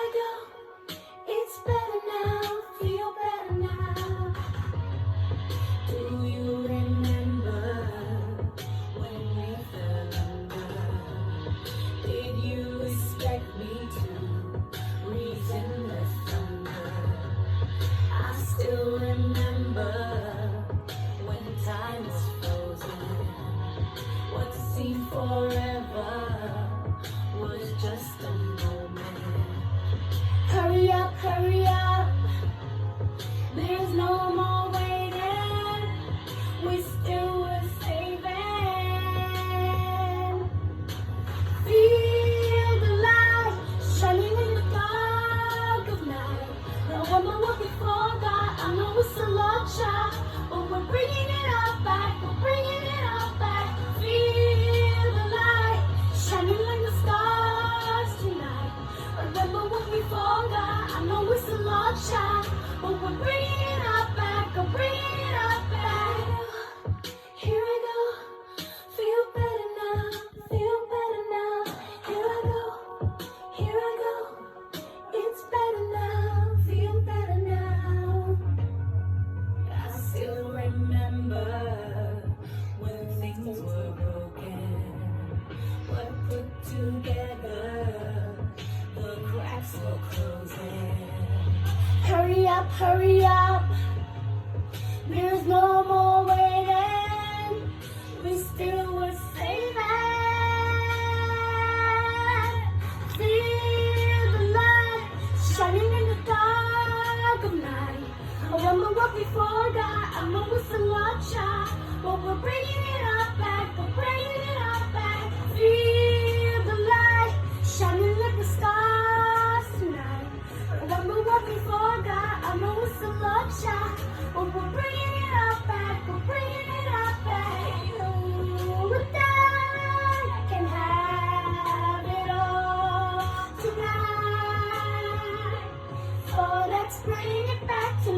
I go, it's better now, feel better now. Do you remember when we fell under? Did you expect me to reason the thunder? I still remember when time was frozen. What seemed forever was just a moment. Hurry up, hurry up. There's no more waiting. We still were saving. Feel the light shining in the dark of night. Remember what we forgot. I know it's a long shot, but we're bringing it all back. We're bringing it all back. Feel the light shining like the stars tonight. Remember what we forgot. I know it's a long shot, but we're bringing it all back. We're bringing it all back. Here I go, feel better now, feel better now. Here I go, here I go. It's better now, feel better now. I still remember when things were broken, but put together, the cracks were closing. Hurry up, hurry up. There's no more waiting. We still were saving. Feel the light shining in the dark of night. Remember what we forgot. I know it's a long shot, but we're bringing it all back. We're bringing it all back. Feel the light shining like the stars tonight. Remember what we forgot. I know it's a long shot, but we're bringing it all back. We're bringing it all back. You and I can have it all tonight. So let's bring it back tonight.